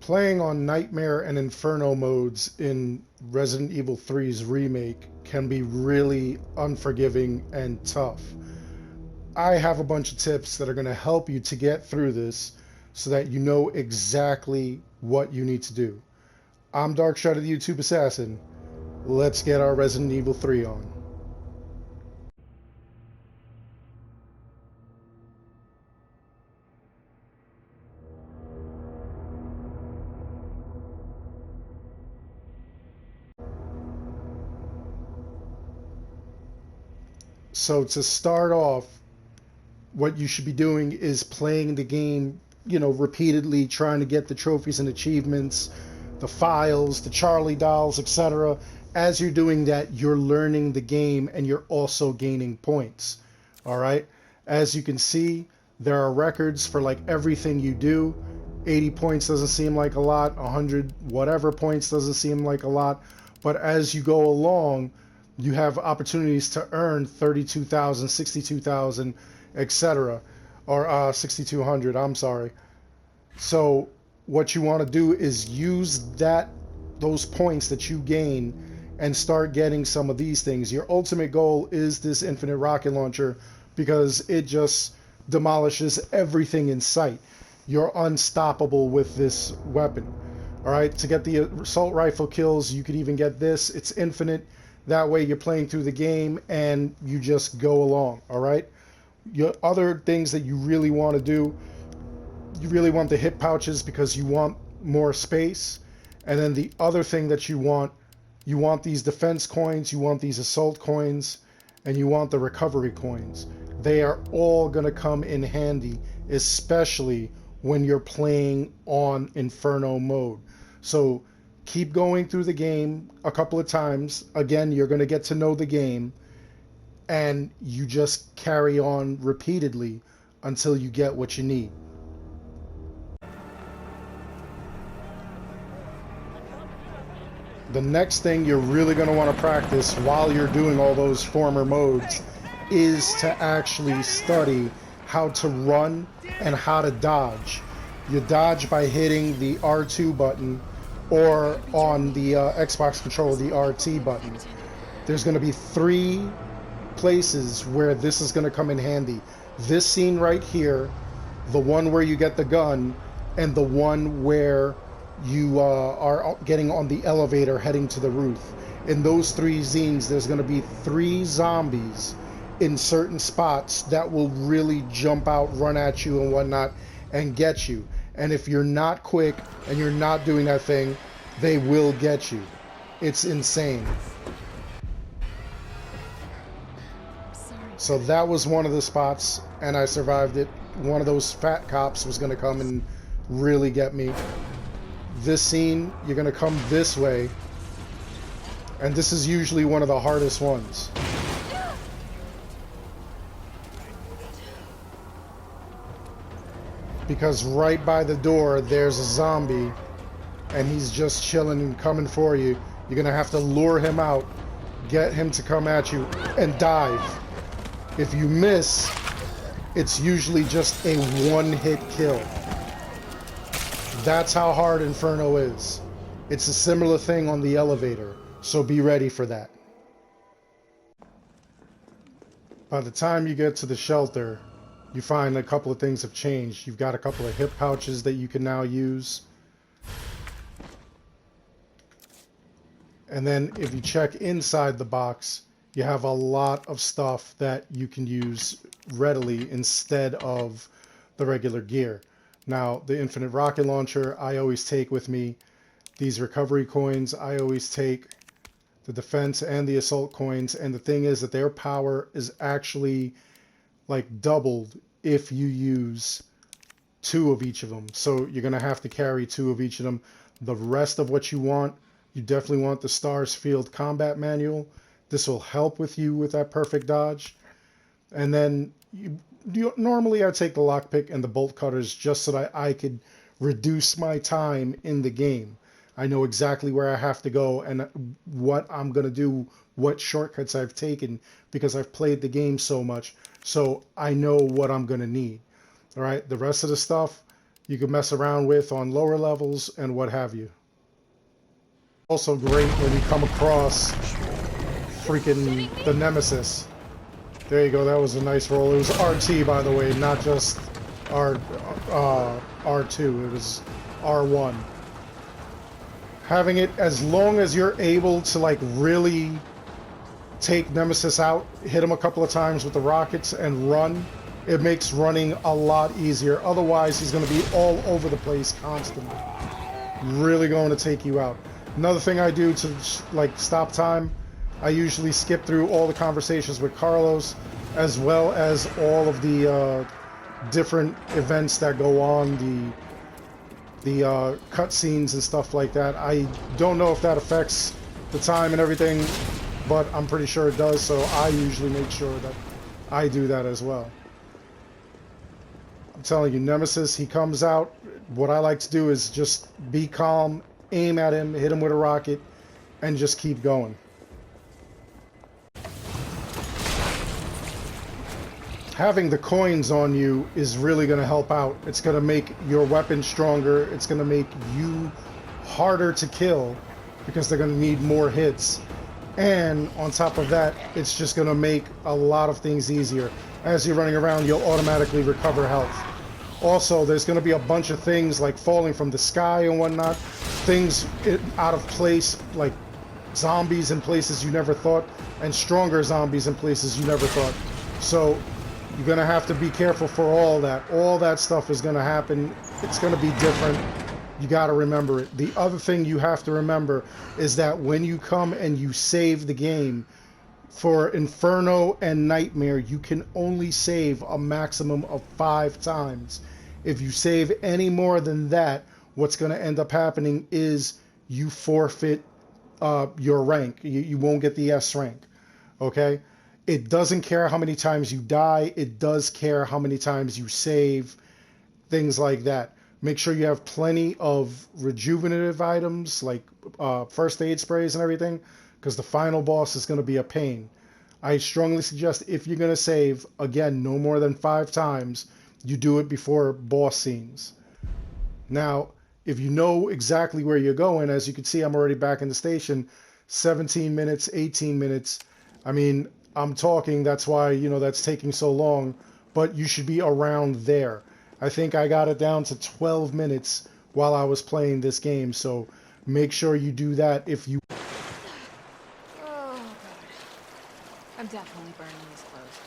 Playing on Nightmare and Inferno modes in Resident Evil 3's Remake can be really unforgiving and tough. I have a bunch of tips that are going to help you to get through this so that you know exactly what you need to do. I'm Darkshot, the YouTube Assassin. Let's get our Resident Evil 3 on. So to start off, what you should be doing is playing the game, repeatedly, trying to get the trophies and achievements, the files, the Charlie dolls, etc. As you're doing that, you're learning the game and you're also gaining points. All right? As you can see, there are records for like everything you do. 80 points doesn't seem like a lot, 100 whatever points doesn't seem like a lot, but as you go along, you have opportunities to earn 32,000, 62,000, etc. Or 6,200, I'm sorry. So what you want to do is use those points that you gain and start getting some of these things. Your ultimate goal is this infinite rocket launcher because it just demolishes everything in sight. You're unstoppable with this weapon. All right, to get the assault rifle kills, you could even get this. It's infinite. That way you're playing through the game and you just go along, all right? Your other things that you really want to do, you really want the hip pouches because you want more space. And then the other thing that you want these defense coins, you want these assault coins, and you want the recovery coins. They are all going to come in handy, especially when you're playing on Inferno mode. So keep going through the game a couple of times. Again, you're going to get to know the game, and you just carry on repeatedly until you get what you need. The next thing you're really going to want to practice while you're doing all those former modes is to actually study how to run and how to dodge. You dodge by hitting the R2 button, or on the Xbox controller, the RT button. There's going to be 3 places where this is going to come in handy. This scene right here, the one where you get the gun, and the one where you are getting on the elevator heading to the roof. In those 3 scenes, there's going to be 3 zombies in certain spots that will really jump out, run at you and whatnot, and get you. And if you're not quick and you're not doing that thing, they will get you. It's insane. So that was one of the spots, and I survived it. One of those fat cops was going to come and really get me. This scene, you're going to come this way, and this is usually one of the hardest ones. Because right by the door, there's a zombie, and he's just chilling and coming for you. You're going to have to lure him out, get him to come at you, and dive. If you miss, it's usually just a one-hit kill. That's how hard Inferno is. It's a similar thing on the elevator, so be ready for that. By the time you get to the shelter, you find a couple of things have changed. You've got a couple of hip pouches that you can now use. And then if you check inside the box, you have a lot of stuff that you can use readily instead of the regular gear. Now, the infinite rocket launcher, I always take with me. These recovery coins, I always take. The defense and the assault coins. And the thing is that their power is actually like doubled if you use 2 of each of them. So you're going to have to carry 2 of each of them. The rest of what you definitely want the Stars Field Combat Manual. This will help with you with that perfect dodge. And then normally I take the lockpick and the bolt cutters just so that I could reduce my time in the game. I know exactly where I have to go and what I'm going to do, what shortcuts I've taken, because I've played the game so much. So I know what I'm going to need. All right, the rest of the stuff, you can mess around with on lower levels and what have you. Also great when you come across freaking the Nemesis. There you go, that was a nice roll. It was RT, by the way, not just R2, it was R1. Having it, as long as you're able to like really take Nemesis out, hit him a couple of times with the rockets and run, it makes running a lot easier. Otherwise, he's going to be all over the place constantly. Really going to take you out. Another thing I do to like stop time, I usually skip through all the conversations with Carlos, as well as all of the different events that go on, the cutscenes and stuff like that. I don't know if that affects the time and everything, but I'm pretty sure it does, so I usually make sure that I do that as well. I'm telling you, Nemesis, he comes out. What I like to do is just be calm, aim at him, hit him with a rocket, and just keep going. Having the coins on you is really going to help out. It's going to make your weapon stronger. It's going to make you harder to kill because they're going to need more hits. And on top of that, it's just going to make a lot of things easier. As you're running around, you'll automatically recover health. Also, there's going to be a bunch of things like falling from the sky and whatnot. Things out of place, like zombies in places you never thought, and stronger zombies in places you never thought. So you're going to have to be careful for all that. All that stuff is going to happen. It's going to be different. You got to remember it. The other thing you have to remember is that when you come and you save the game, for Inferno and Nightmare, you can only save a maximum of 5 times. If you save any more than that, what's going to end up happening is you forfeit your rank. You won't get the S rank. Okay? It doesn't care how many times you die. It does care how many times you save, things like that. Make sure you have plenty of rejuvenative items like first aid sprays and everything, because the final boss is going to be a pain. I strongly suggest if you're going to save, again, no more than 5 times, you do it before boss scenes. Now, if you know exactly where you're going, as you can see, I'm already back in the station, 17 minutes, 18 minutes. I mean, I'm talking, that's why, you know, that's taking so long, but you should be around there. I think I got it down to 12 minutes while I was playing this game, so make sure you do that if you... Oh, God. I'm definitely burning these clothes.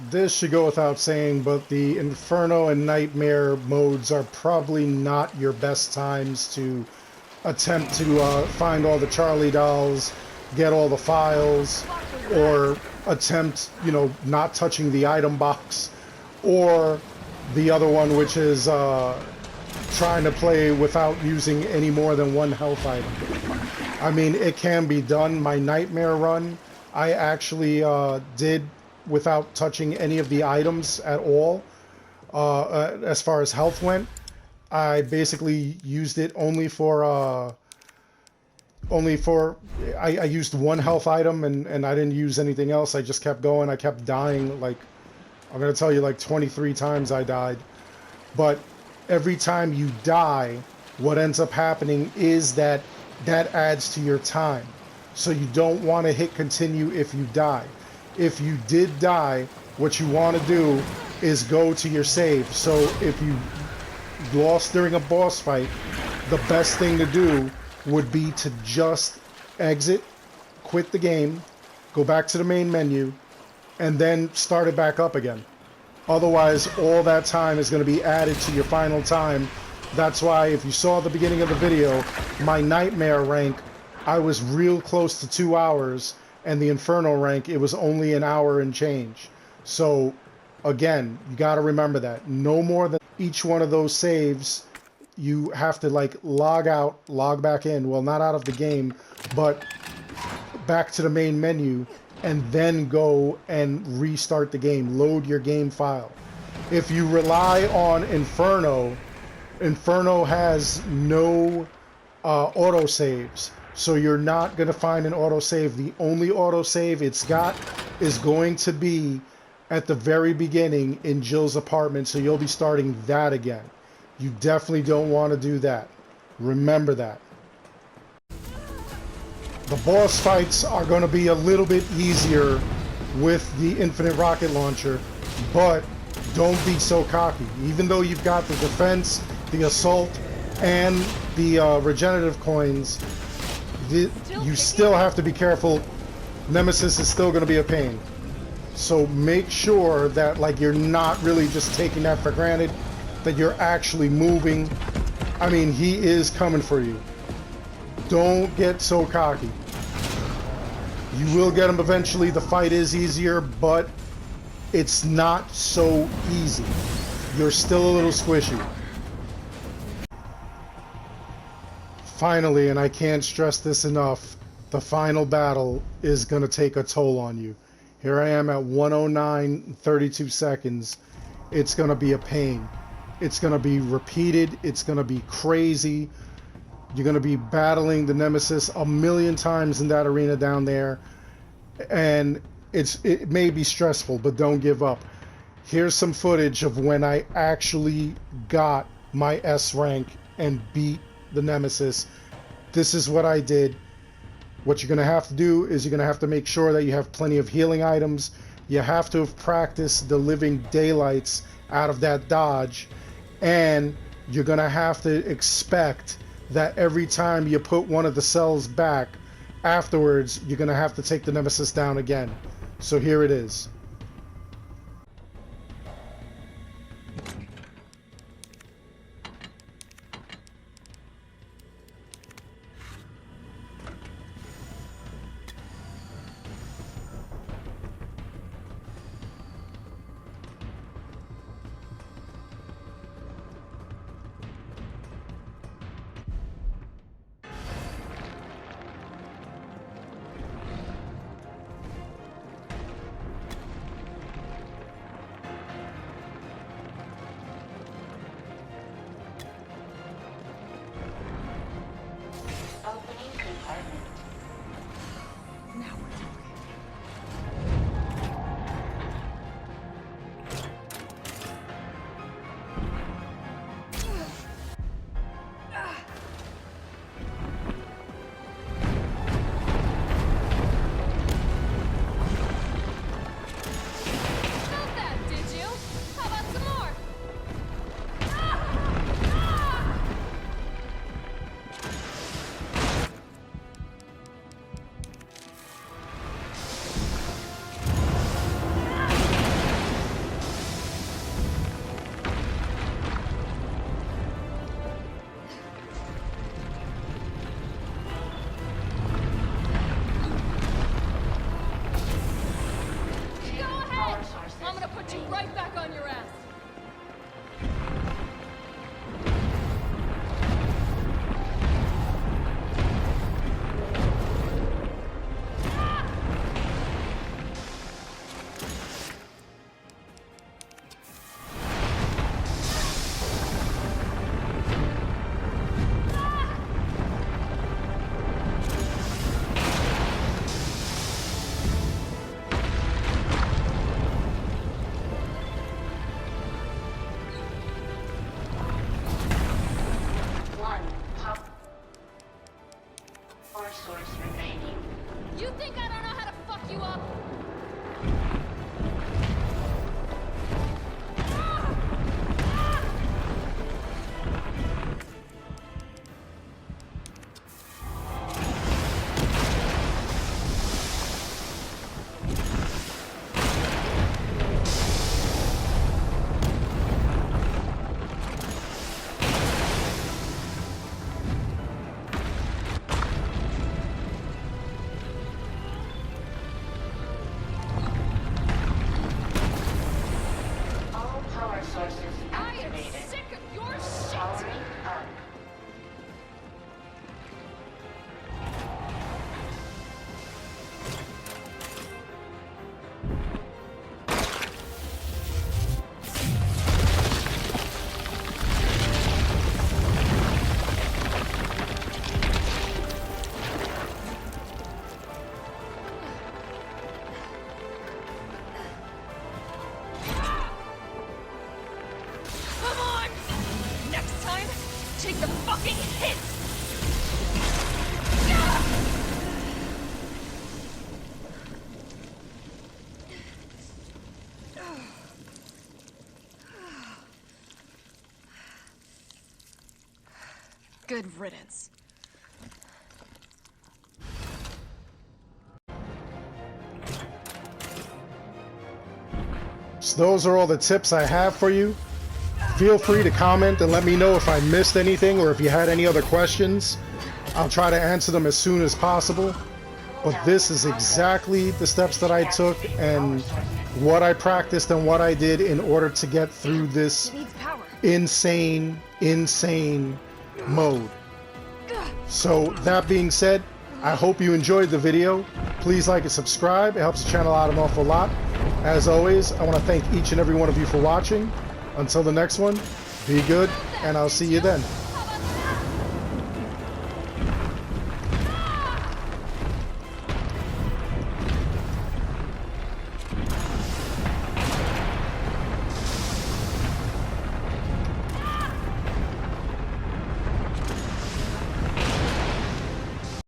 This should go without saying, but the Inferno and Nightmare modes are probably not your best times to attempt to find all the Charlie dolls, get all the files, or attempt, you know, not touching the item box, or the other one, which is trying to play without using any more than 1 health item. I mean, it can be done. My Nightmare run, I actually did without touching any of the items at all. As far as health went, I basically used it only for I used 1 health item and I didn't use anything else. I just kept going. I kept dying, like, I'm going to tell you, like 23 times I died. But every time you die, what ends up happening is that adds to your time. So you don't want to hit continue if you die. If you did die, what you want to do is go to your save. So if you lost during a boss fight, the best thing to do would be to just exit, quit the game, go back to the main menu, and then start it back up again. Otherwise, all that time is going to be added to your final time. That's why if you saw at the beginning of the video, my Nightmare rank, I was real close to 2 hours, and the Inferno rank, it was only 1 hour and change. So, again, you got to remember that. No more than each one of those saves, you have to, like, log out, log back in. Well, not out of the game, but back to the main menu, and then go and restart the game. Load your game file. If you rely on Inferno, Inferno has no autosaves. So you're not going to find an autosave. The only autosave it's got is going to be at the very beginning in Jill's apartment. So you'll be starting that again. You definitely don't want to do that. Remember that. The boss fights are going to be a little bit easier with the infinite rocket launcher, but don't be so cocky. Even though you've got the defense, the assault, and the regenerative coins, you still have to be careful. Nemesis is still going to be a pain. So make sure that like you're not really just taking that for granted, that you're actually moving. I mean, he is coming for you. Don't get so cocky. You will get him eventually. The fight is easier, but it's not so easy. You're still a little squishy. Finally, and I can't stress this enough, the final battle is going to take a toll on you. Here I am at 109.32 seconds. It's going to be a pain. It's going to be repeated. It's going to be crazy. You're going to be battling the Nemesis a million times in that arena down there. And it may be stressful, but don't give up. Here's some footage of when I actually got my S rank and beat the Nemesis. This is what I did. What you're going to have to do is you're going to have to make sure that you have plenty of healing items. You have to have practiced the living daylights out of that dodge. And you're going to have to expect that every time you put one of the cells back, afterwards, you're going to have to take the Nemesis down again. So here it is. take the fucking hit! Good riddance. So those are all the tips I have for you. Feel free to comment and let me know if I missed anything or if you had any other questions. I'll try to answer them as soon as possible. But this is exactly the steps that I took and what I practiced and what I did in order to get through this insane mode. So that being said, I hope you enjoyed the video. Please like and subscribe. It helps the channel out an awful lot. As always, I want to thank each and every one of you for watching. Until the next one, be good, and I'll see you then.